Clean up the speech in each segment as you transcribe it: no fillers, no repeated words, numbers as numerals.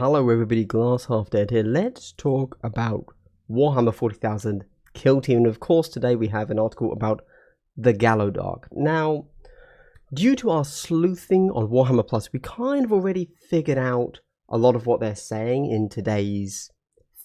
Hello everybody, Glass Half Dead here. Let's talk about Warhammer 40,000 Kill Team. And of course today we have an article about the Gallowdark. Now, due to our sleuthing on Warhammer Plus, we kind of already figured out a lot of what they're saying in today's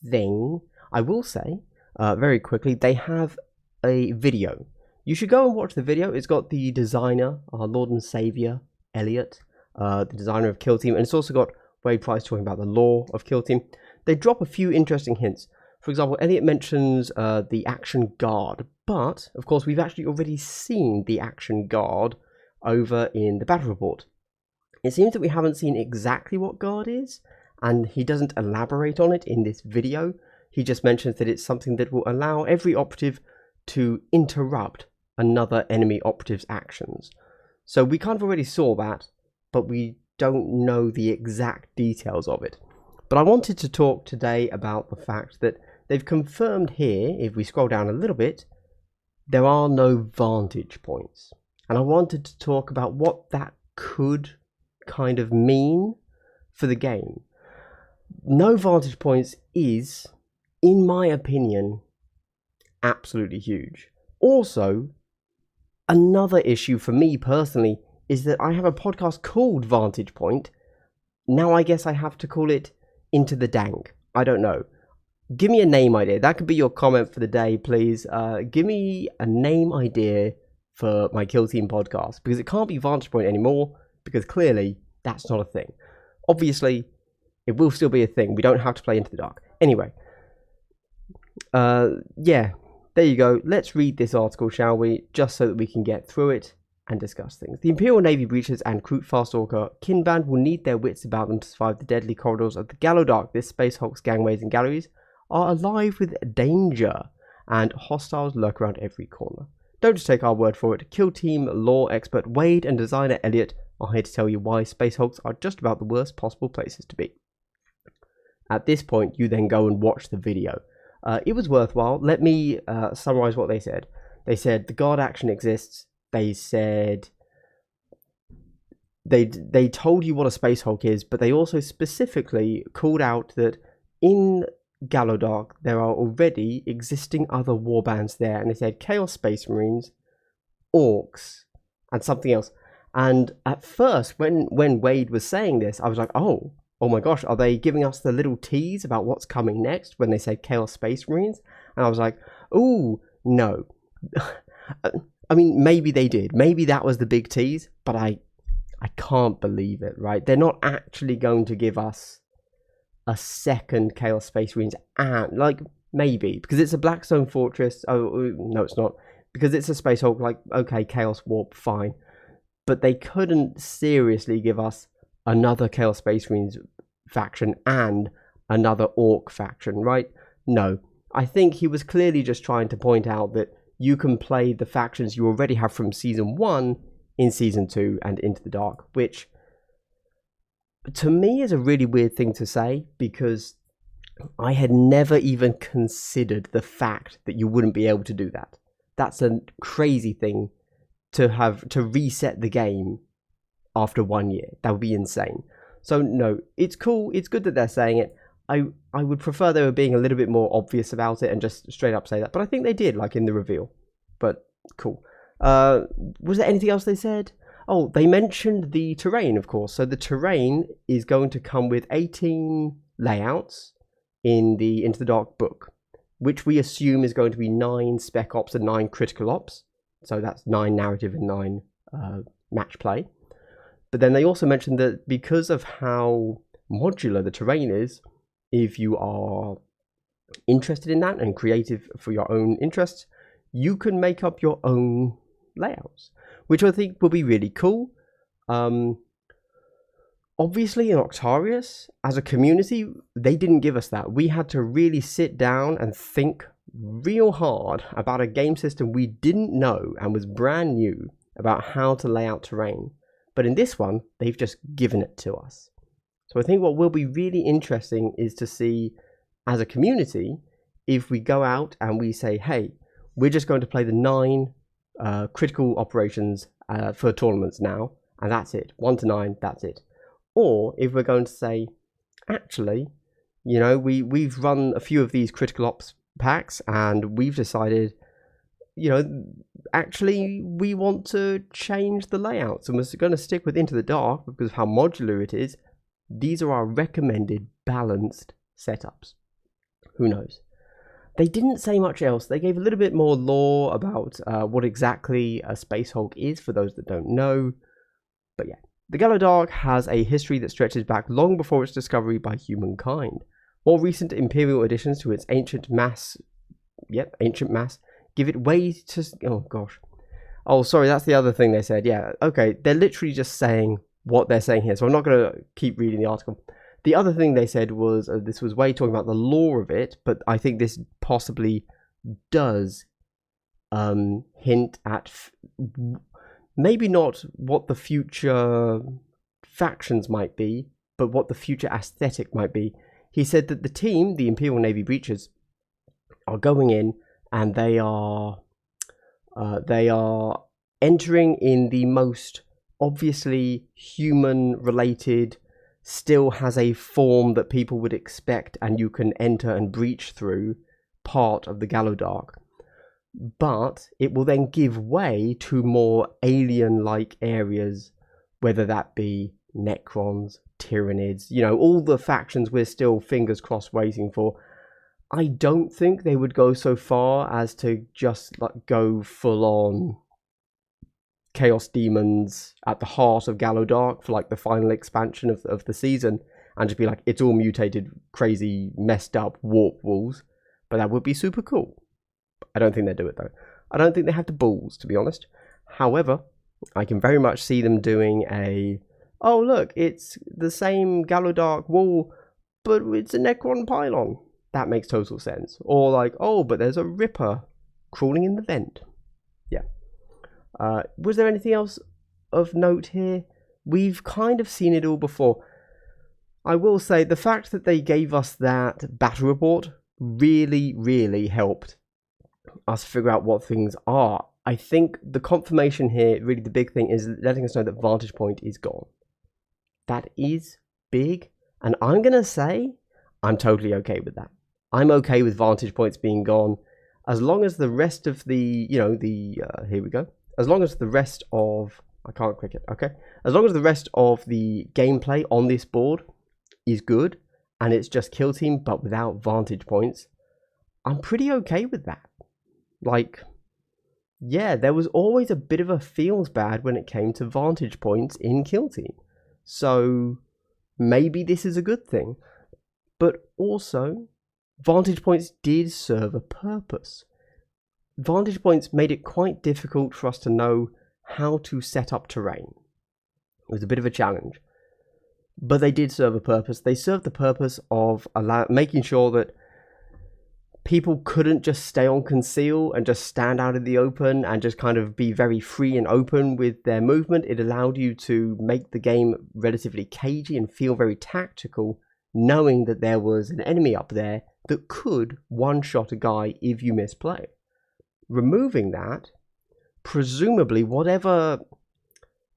thing. I will say, very quickly, they have a video. You should go and watch the video. It's got the designer, our Lord and Saviour, Elliot, the designer of Kill Team, and it's also got Wade Price talking about the lore of Kill Team. They drop a few interesting hints. For example, Elliot mentions the Action Guard, but of course we've actually already seen the Action Guard over in the battle report. It seems that we haven't seen exactly what Guard is, and he doesn't elaborate on it in this video. He just mentions that it's something that will allow every operative to interrupt another enemy operative's actions. So we kind of already saw that, but we don't know the exact details of it. But I wanted to talk today about the fact that they've confirmed here, if we scroll down a little bit, there are no vantage points. And I wanted to talk about what that could kind of mean for the game. No vantage points is, in my opinion, absolutely huge. Also, another issue for me personally is that I have a podcast called Vantage Point. Now I guess I have to call it Into the Dank. I don't know. Give me a name idea. That could be your comment for the day, please. Give me a name idea for my Kill Team podcast, because it can't be Vantage Point anymore, because clearly that's not a thing. Obviously, it will still be a thing. We don't have to play Into the Dark. Anyway, yeah, there you go. Let's read this article, shall we? Just so that we can get through it and discuss things. The Imperial Navy breaches and Kroot Farstalker Kinband will need their wits about them to survive the deadly corridors of the Gallowdark. This Space Hulk's gangways and galleries are alive with danger, and hostiles lurk around every corner. Don't just take our word for it. Kill Team lore expert Wade and designer Elliot are here to tell you why Space Hulks are just about the worst possible places to be. At this point, you then go and watch the video. It was worthwhile. Let me summarize what they said. They said the guard action exists. They said they told you what a Space Hulk is, but they also specifically called out that in Gallowdark there are already existing other warbands there, and they said Chaos Space Marines, Orcs, and something else. And at first, when Wade was saying this, I was like, oh my gosh, are they giving us the little tease about what's coming next when they said Chaos Space Marines? And I was like, oh no. I mean, maybe they did. Maybe that was the big tease, but I can't believe it, right? They're not actually going to give us a second Chaos Space Marines, and like, maybe, because it's a Blackstone Fortress. Oh, no, it's not. Because it's a Space Hulk, like, okay, Chaos Warp, fine. But they couldn't seriously give us another Chaos Space Marines faction and another Orc faction, right? No. I think he was clearly just trying to point out that you can play the factions you already have from Season 1 in Season 2 and Into the Dark, which to me is a really weird thing to say, because I had never even considered the fact that you wouldn't be able to do that. That's a crazy thing to have to reset the game after 1 year. That would be insane. So no, it's cool. It's good that they're saying it. I would prefer they were being a little bit more obvious about it and just straight up say that. But I think they did, like in the reveal. But cool. Was there anything else they said? Oh, they mentioned the terrain, of course. So the terrain is going to come with 18 layouts in the Into the Dark book, which we assume is going to be 9 spec ops and 9 critical ops. So that's 9 narrative and 9 match play. But then they also mentioned that because of how modular the terrain is, if you are interested in that and creative for your own interests, you can make up your own layouts, which I think will be really cool. Obviously in Octarius, as a community, they didn't give us that. We had to really sit down and think real hard about a game system we didn't know and was brand new about how to lay out terrain. But in this one, they've just given it to us. So I think what will be really interesting is to see, as a community, if we go out and we say, hey, we're just going to play the 9 critical operations for tournaments now, and that's it. 1 to 9, that's it. Or if we're going to say, actually, you know, we've run a few of these critical ops packs, and we've decided, you know, actually we want to change the layouts, and we're going to stick with Into the Dark because of how modular it is. These are our recommended balanced setups. Who knows? They didn't say much else. They gave a little bit more lore about what exactly a Space Hulk is for those that don't know. But yeah, the Gallowdark has a history that stretches back long before its discovery by humankind. More recent Imperial additions to its ancient mass, give it way to... Oh gosh. Oh, sorry, that's the other thing they said. Yeah, okay, they're literally just saying what they're saying here, so I'm not going to keep reading the article. The other thing they said was, this was way talking about the lore of it, but I think this possibly does hint at maybe not what the future factions might be, but what the future aesthetic might be. He said that the team, the Imperial Navy Breachers, are going in and they are entering in the most obviously human-related, still has a form that people would expect and you can enter and breach through part of the Gallowdark. But it will then give way to more alien-like areas, whether that be Necrons, Tyranids, you know, all the factions we're still fingers crossed waiting for. I don't think they would go so far as to just like go full on Chaos Demons at the heart of Gallowdark for like the final expansion of the season and just be like, it's all mutated, crazy, messed up warp wolves. But that would be super cool. I don't think they'd do it though. I don't think they have the balls, to be honest. However, I can very much see them doing a, oh look, it's the same Gallowdark wall, but it's a Necron pylon. That makes total sense. Or like, oh, but there's a Ripper crawling in the vent. Yeah. Was there anything else of note here? We've kind of seen it all before. I will say the fact that they gave us that battle report really, really helped us figure out what things are. I think the confirmation here, really the big thing, is letting us know that Vantage Point is gone. That is big, and I'm going to say I'm totally okay with that. I'm okay with Vantage Points being gone, as long as the rest of the, you know, here we go. As long as the rest of, I can't click it, okay? As long as the rest of the gameplay on this board is good, and it's just kill team, but without Vantage Points, I'm pretty okay with that. Like, yeah, there was always a bit of a feels bad when it came to Vantage Points in kill team. So, maybe this is a good thing. But also, Vantage Points did serve a purpose. Vantage Points made it quite difficult for us to know how to set up terrain. It was a bit of a challenge. But they did serve a purpose. They served the purpose of making sure that people couldn't just stay on conceal and just stand out in the open and just kind of be very free and open with their movement. It allowed you to make the game relatively cagey and feel very tactical, knowing that there was an enemy up there that could one-shot a guy if you misplay. Removing that, presumably whatever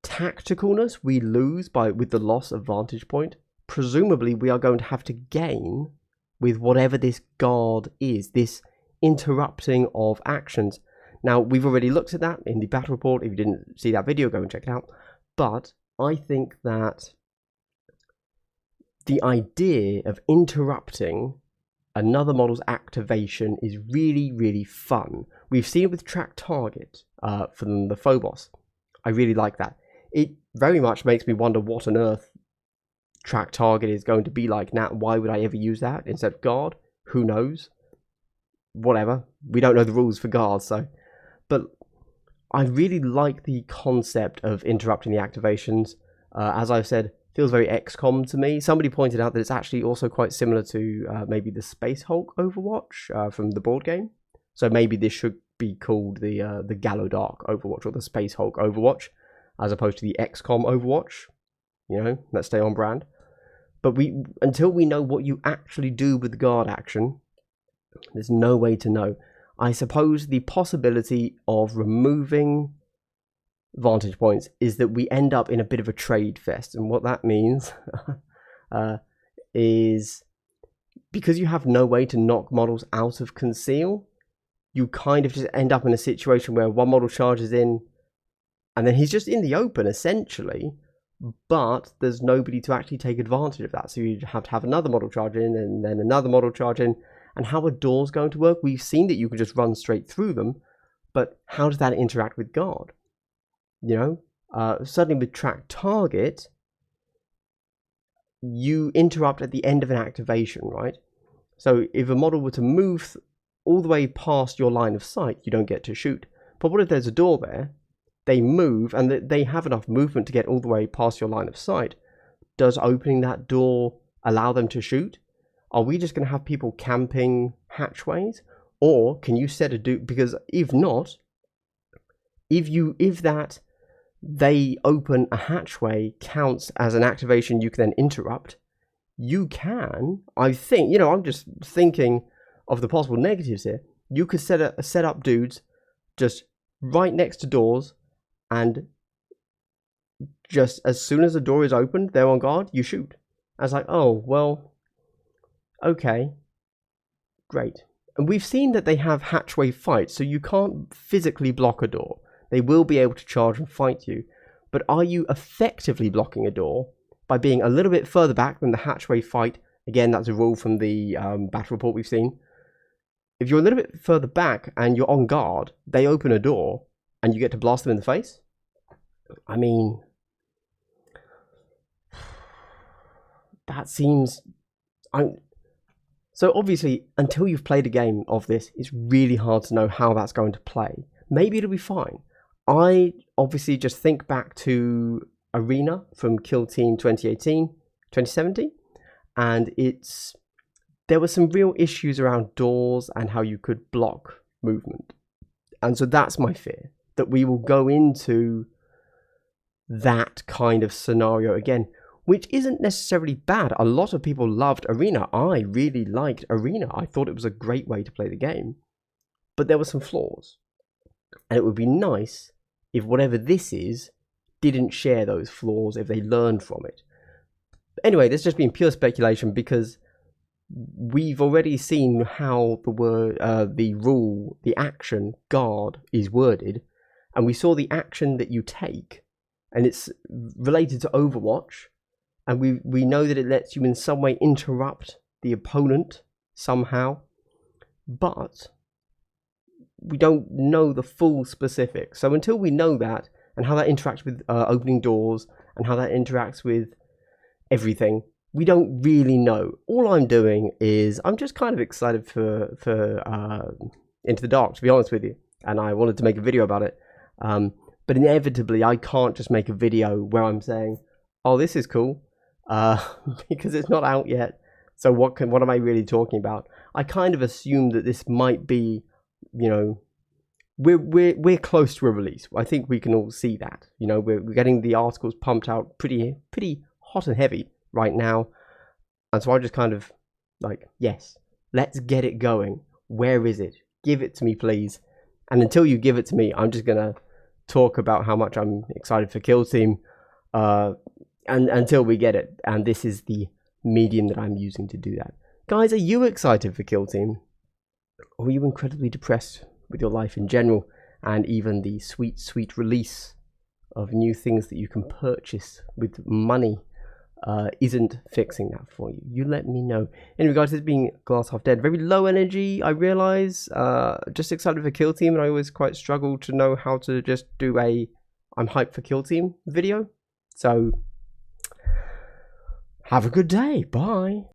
tacticalness we lose with the loss of Vantage Point, presumably we are going to have to gain with whatever this guard is, this interrupting of actions. Now, we've already looked at that in the battle report. If you didn't see that video, go and check it out. But I think that the idea of interrupting another model's activation is really, really fun. We've seen it with Track Target from the Phobos. I really like that. It very much makes me wonder what on earth Track Target is going to be like now. Why would I ever use that instead of Guard? Who knows? Whatever. We don't know the rules for Guard, so. But I really like the concept of interrupting the activations. As I've said, feels very XCOM to me. Somebody pointed out that it's actually also quite similar to maybe the Space Hulk Overwatch from the board game. So maybe this should be called the Gallowdark Overwatch or the Space Hulk Overwatch, as opposed to the XCOM Overwatch. You know, let's stay on brand. But until we know what you actually do with the guard action, there's no way to know. I suppose the possibility of removing Vantage Points is that we end up in a bit of a trade fest, and what that means is because you have no way to knock models out of conceal, you kind of just end up in a situation where one model charges in and then he's just in the open essentially, but there's nobody to actually take advantage of that. So you have to have another model charge in and then another model charge in. And how are doors going to work? We've seen that you can just run straight through them, but how does that interact with guard? You know, certainly with track target, you interrupt at the end of an activation, right? So if a model were to move all the way past your line of sight, you don't get to shoot. But what if there's a door there? They move and they have enough movement to get all the way past your line of sight. Does opening that door allow them to shoot? Are we just going to have people camping hatchways? Or can you set a because if not, if that they open a hatchway counts as an activation you can then interrupt, you can, I think, you know, I'm just thinking of the possible negatives here. You could set up dudes just right next to doors, and just as soon as the door is opened, they're on guard, you shoot. I was like, oh, well, okay, great. And we've seen that they have hatchway fights, so you can't physically block a door. They will be able to charge and fight you. But are you effectively blocking a door by being a little bit further back than the hatchway fight? Again, that's a rule from the battle report we've seen. If you're a little bit further back and you're on guard, they open a door and you get to blast them in the face? I mean, that seems... So obviously, until you've played a game of this, it's really hard to know how that's going to play. Maybe it'll be fine. I obviously just think back to Arena from Kill Team 2017, and there were some real issues around doors and how you could block movement. And so that's my fear, that we will go into that kind of scenario again, which isn't necessarily bad. A lot of people loved Arena. I really liked Arena. I thought it was a great way to play the game, but there were some flaws. And it would be nice if whatever this is didn't share those flaws, if they learned from it. Anyway, this has just been pure speculation because we've already seen how the action guard is worded, and we saw the action that you take, and it's related to Overwatch, and we know that it lets you in some way interrupt the opponent somehow, but we don't know the full specifics. So until we know that, and how that interacts with opening doors, and how that interacts with everything, we don't really know. All I'm doing is, I'm just kind of excited for Into the Dark, to be honest with you. And I wanted to make a video about it. But inevitably, I can't just make a video where I'm saying, oh, this is cool, because it's not out yet. So what am I really talking about? I kind of assume that this might be, you know, we're close to a release. I think we can all see that. You know, we're getting the articles pumped out pretty hot and heavy right now. And so I just kind of like, yes, let's get it going. Where is it? Give it to me, please. And until you give it to me, I'm just gonna talk about how much I'm excited for Kill Team, and until we get it. And this is the medium that I'm using to do that. Guys, are you excited for Kill Team? Or are you incredibly depressed with your life in general, and even the sweet release of new things that you can purchase with money isn't fixing that for you? You let me know. Anyway, guys, this has been Glass Half Dead. Very low energy, I realise. Just excited for Kill Team, and I always quite struggle to know how to just do a I'm hyped for Kill Team video. So, have a good day. Bye.